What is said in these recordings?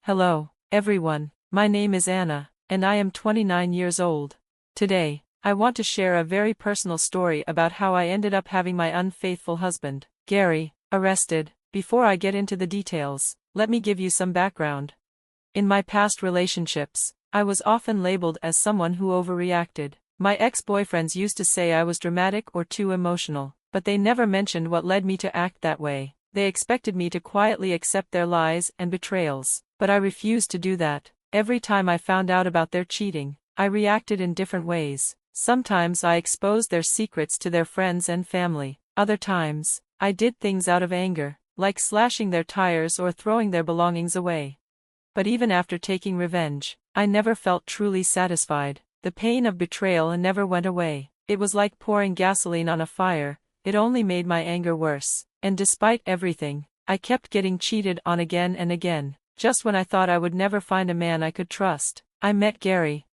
Hello, everyone. My name is Anna, and I am 29 years old. Today, I want to share a very personal story about how I ended up having my unfaithful husband, Gary, arrested. Before I get into the details, let me give you some background. In my past relationships, I was often labeled as someone who overreacted. My ex-boyfriends used to say I was dramatic or too emotional, but they never mentioned what led me to act that way. They expected me to quietly accept their lies and betrayals, but I refused to do that. Every time I found out about their cheating, I reacted in different ways. Sometimes I exposed their secrets to their friends and family. Other times, I did things out of anger, like slashing their tires or throwing their belongings away. But even after taking revenge, I never felt truly satisfied. The pain of betrayal never went away. It was like pouring gasoline on a fire. It only made my anger worse. And despite everything, I kept getting cheated on again and again. Just when I thought I would never find a man I could trust, I met Gary.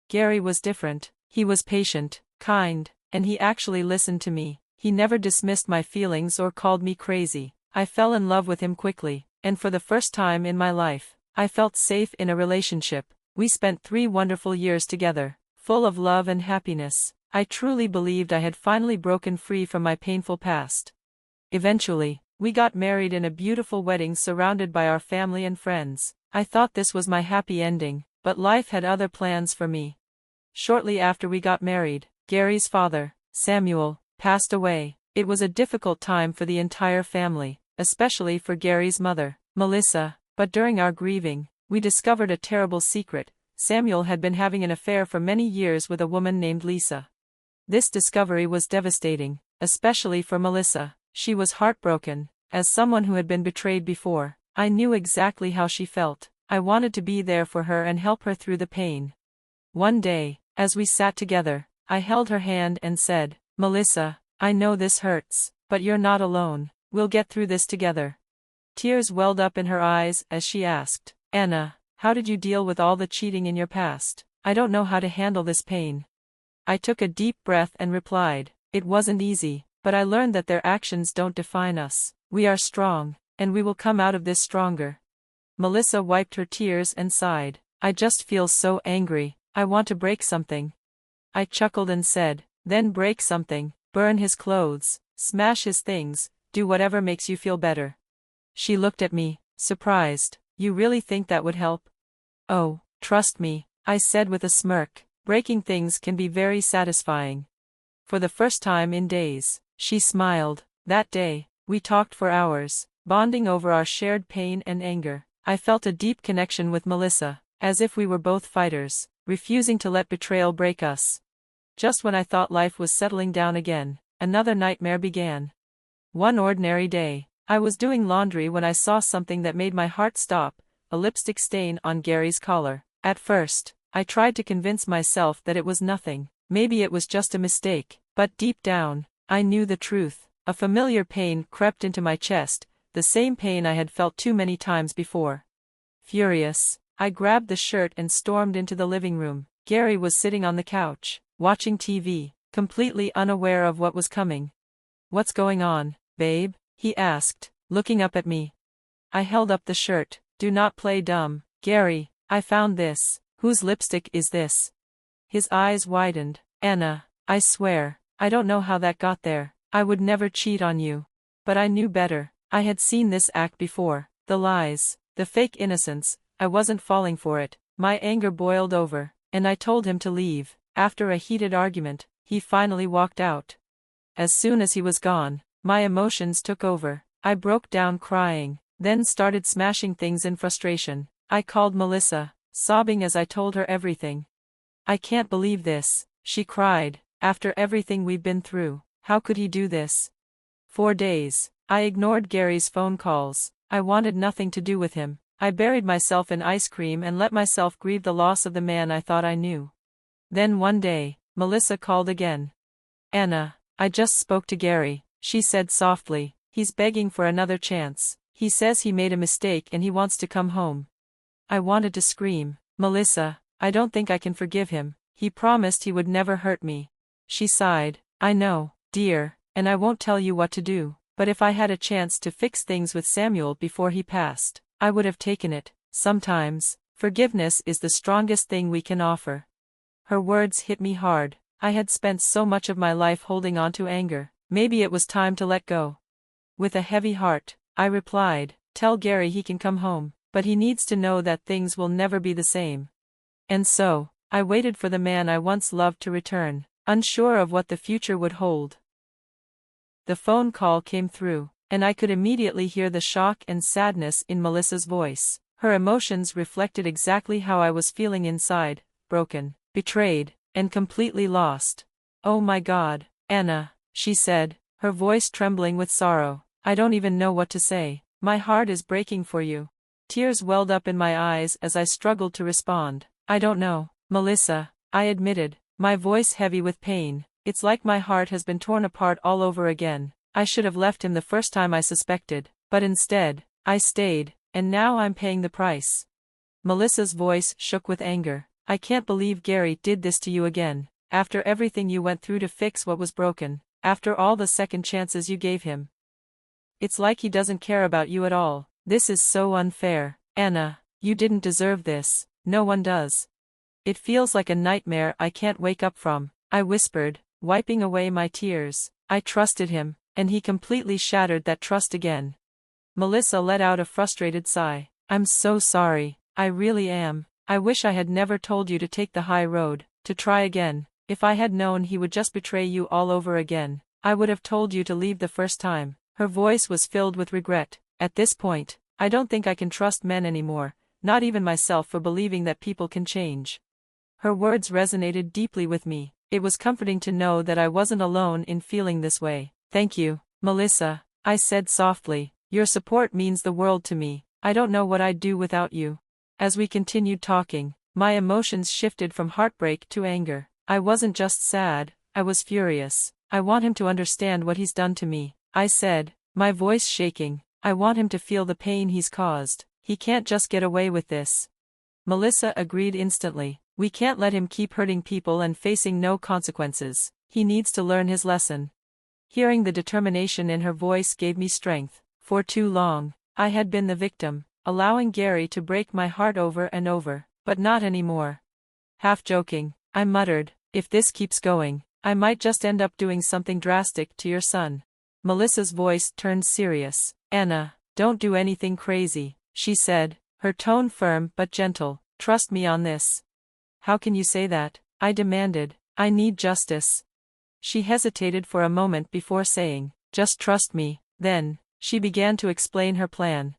Gary was different. He was patient, kind, and he actually listened to me. He never dismissed my feelings or called me crazy. I fell in love with him quickly, and for the first time in my life, I felt safe in a relationship. We spent 3 wonderful years together, full of love and happiness. I truly believed I had finally broken free from my painful past. Eventually, we got married in a beautiful wedding surrounded by our family and friends. I thought this was my happy ending, but life had other plans for me. Shortly after we got married, Gary's father, Samuel, passed away. It was a difficult time for the entire family, especially for Gary's mother, Melissa, but during our grieving, we discovered a terrible secret. Samuel had been having an affair for many years with a woman named Lisa. This discovery was devastating, especially for Melissa. She was heartbroken. As someone who had been betrayed before, I knew exactly how she felt. I wanted to be there for her and help her through the pain. One day, as we sat together, I held her hand and said, "Melissa, I know this hurts, but you're not alone. We'll get through this together." Tears welled up in her eyes as she asked, "Anna, how did you deal with all the cheating in your past? I don't know how to handle this pain." I took a deep breath and replied, "It wasn't easy, but I learned that their actions don't define us. We are strong, and we will come out of this stronger." Melissa wiped her tears and sighed, "I just feel so angry. I want to break something." I chuckled and said, "Then break something, burn his clothes, smash his things, do whatever makes you feel better." She looked at me, surprised. "You really think that would help?" "Oh, trust me," I said with a smirk. "Breaking things can be very satisfying." For the first time in days, she smiled. That day, we talked for hours, bonding over our shared pain and anger. I felt a deep connection with Melissa, as if we were both fighters, refusing to let betrayal break us. Just when I thought life was settling down again, another nightmare began. One ordinary day, I was doing laundry when I saw something that made my heart stop, a lipstick stain on Gary's collar. At first, I tried to convince myself that it was nothing. Maybe it was just a mistake, but deep down, I knew the truth. A familiar pain crept into my chest, the same pain I had felt too many times before. Furious, I grabbed the shirt and stormed into the living room. Gary was sitting on the couch, watching TV, completely unaware of what was coming. "What's going on, babe?" he asked, looking up at me. I held up the shirt. "Do not play dumb, Gary. I found this. Whose lipstick is this?" His eyes widened. "Anna, I swear, I don't know how that got there. I would never cheat on you." But I knew better. I had seen this act before. The lies, the fake innocence. I wasn't falling for it. My anger boiled over, and I told him to leave. After a heated argument, he finally walked out. As soon as he was gone, my emotions took over. I broke down crying, then started smashing things in frustration. I called Melissa, sobbing as I told her everything. "I can't believe this," she cried. "After everything we've been through, how could he do this?" For days, I ignored Gary's phone calls. I wanted nothing to do with him. I buried myself in ice cream and let myself grieve the loss of the man I thought I knew. Then one day, Melissa called again. "Anna, I just spoke to Gary," she said softly. "He's begging for another chance. He says he made a mistake and he wants to come home." I wanted to scream, "Melissa, I don't think I can forgive him. He promised he would never hurt me." She sighed. "I know, dear, and I won't tell you what to do, but if I had a chance to fix things with Samuel before he passed, I would have taken it." Sometimes, forgiveness is the strongest thing we can offer. Her words hit me hard. I had spent so much of my life holding on to anger. Maybe it was time to let go. With a heavy heart, I replied, "Tell Gary he can come home, but he needs to know that things will never be the same." And so, I waited for the man I once loved to return, unsure of what the future would hold. The phone call came through, and I could immediately hear the shock and sadness in Melissa's voice. Her emotions reflected exactly how I was feeling inside: broken, betrayed, and completely lost. "Oh my God, Anna," she said, her voice trembling with sorrow. "I don't even know what to say. My heart is breaking for you." Tears welled up in my eyes as I struggled to respond. "I don't know, Melissa," I admitted, my voice heavy with pain. "It's like my heart has been torn apart all over again. I should have left him the first time I suspected, but instead, I stayed, and now I'm paying the price." Melissa's voice shook with anger. "I can't believe Gary did this to you again, after everything you went through to fix what was broken, after all the second chances you gave him. It's like he doesn't care about you at all. This is so unfair. Anna, you didn't deserve this. No one does. It feels like a nightmare I can't wake up from," I whispered, wiping away my tears. "I trusted him, and he completely shattered that trust again." Melissa let out a frustrated sigh. "I'm so sorry, I really am. I wish I had never told you to take the high road, to try again. If I had known he would just betray you all over again, I would have told you to leave the first time." Her voice was filled with regret. "At this point, I don't think I can trust men anymore, not even myself, for believing that people can change." Her words resonated deeply with me. It was comforting to know that I wasn't alone in feeling this way. "Thank you, Melissa," I said softly. "Your support means the world to me. I don't know what I'd do without you." As we continued talking, my emotions shifted from heartbreak to anger. I wasn't just sad, I was furious. "I want him to understand what he's done to me," I said, my voice shaking. "I want him to feel the pain he's caused. He can't just get away with this." Melissa agreed instantly. "We can't let him keep hurting people and facing no consequences. He needs to learn his lesson." Hearing the determination in her voice gave me strength. For too long, I had been the victim, allowing Gary to break my heart over and over, but not anymore. Half joking, I muttered, "If this keeps going, I might just end up doing something drastic to your son." Melissa's voice turned serious. "Anna, don't do anything crazy," she said, her tone firm but gentle. "Trust me on this." "How can you say that?" I demanded. "I need justice." She hesitated for a moment before saying, "Just trust me." Then, she began to explain her plan.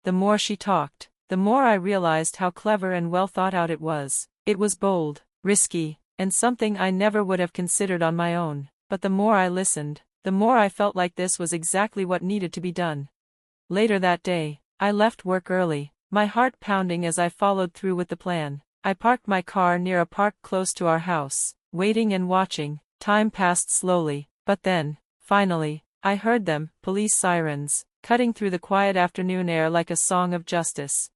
The more she talked, the more I realized how clever and well thought out it was. It was bold, risky, and something I never would have considered on my own. But the more I listened, the more I felt like this was exactly what needed to be done. Later that day, I left work early, my heart pounding as I followed through with the plan. I parked my car near a park close to our house, waiting and watching. Time passed slowly, but then, finally, I heard them, police sirens, cutting through the quiet afternoon air like a song of justice.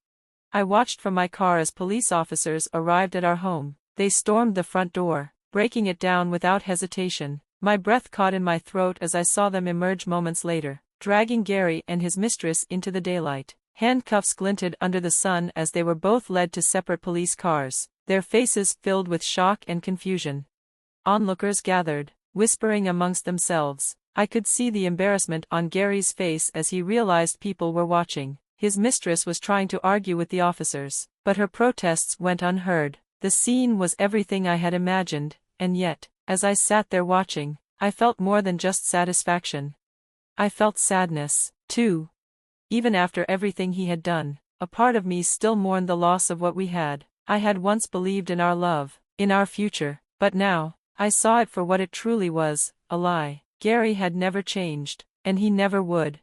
I watched from my car as police officers arrived at our home. They stormed the front door, breaking it down without hesitation. My breath caught in my throat as I saw them emerge moments later, dragging Gary and his mistress into the daylight. Handcuffs glinted under the sun as they were both led to separate police cars, their faces filled with shock and confusion. Onlookers gathered, whispering amongst themselves. I could see the embarrassment on Gary's face as he realized people were watching. His mistress was trying to argue with the officers, but her protests went unheard. The scene was everything I had imagined, and yet, as I sat there watching, I felt more than just satisfaction. I felt sadness, too. Even after everything he had done, a part of me still mourned the loss of what we had. I had once believed in our love, in our future, but now, I saw it for what it truly was, a lie. Gary had never changed, and he never would.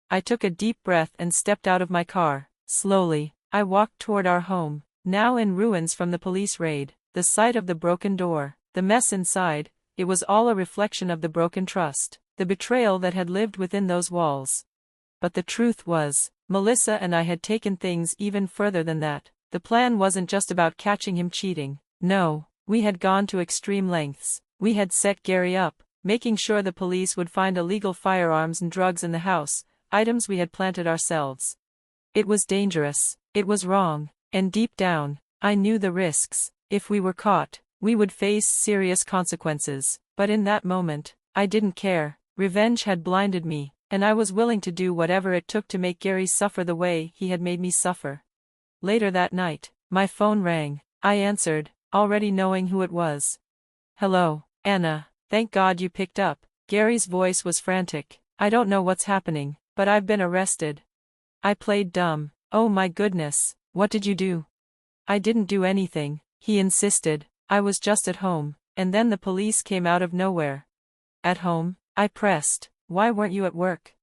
I took a deep breath and stepped out of my car. Slowly, I walked toward our home, now in ruins from the police raid. The sight of the broken door, the mess inside, it was all a reflection of the broken trust, the betrayal that had lived within those walls. But the truth was, Melissa and I had taken things even further than that. The plan wasn't just about catching him cheating. No, we had gone to extreme lengths. We had set Gary up, making sure the police would find illegal firearms and drugs in the house, items we had planted ourselves. It was dangerous, it was wrong, and deep down, I knew the risks. If we were caught, we would face serious consequences, but in that moment, I didn't care. Revenge had blinded me, and I was willing to do whatever it took to make Gary suffer the way he had made me suffer. Later that night, my phone rang. I answered, already knowing who it was. "Hello, Anna, thank God you picked up." Gary's voice was frantic. "I don't know what's happening, but I've been arrested." I played dumb. "Oh my goodness, what did you do?" "I didn't do anything," he insisted. "I was just at home, and then the police came out of nowhere." "At home?" I pressed. "Why weren't you at work?"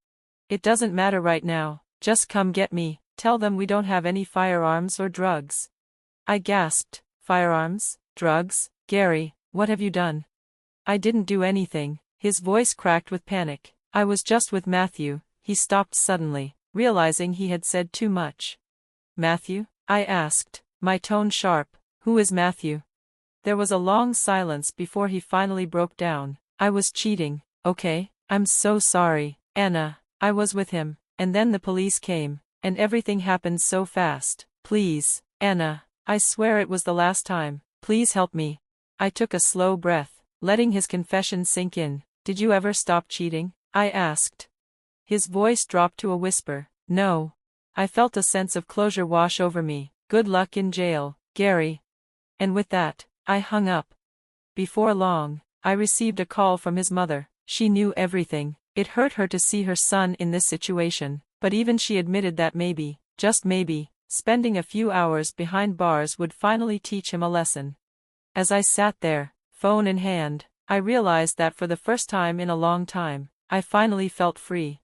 "It doesn't matter right now, just come get me. Tell them we don't have any firearms or drugs." I gasped. "Firearms? Drugs? Gary, what have you done?" "I didn't do anything." His voice cracked with panic. "I was just with Matthew." He stopped suddenly, realizing he had said too much. "Matthew?" I asked, my tone sharp. "Who is Matthew?" There was a long silence before he finally broke down. "I was cheating, okay? I'm so sorry, Anna. I was with him, and then the police came, and everything happened so fast. Please, Anna, I swear it was the last time. Please help me." I took a slow breath, letting his confession sink in. "Did you ever stop cheating?" I asked. His voice dropped to a whisper. "No." I felt a sense of closure wash over me. "Good luck in jail, Gary." And with that, I hung up. Before long, I received a call from his mother. She knew everything. It hurt her to see her son in this situation, but even she admitted that maybe, just maybe, spending a few hours behind bars would finally teach him a lesson. As I sat there, phone in hand, I realized that for the first time in a long time, I finally felt free.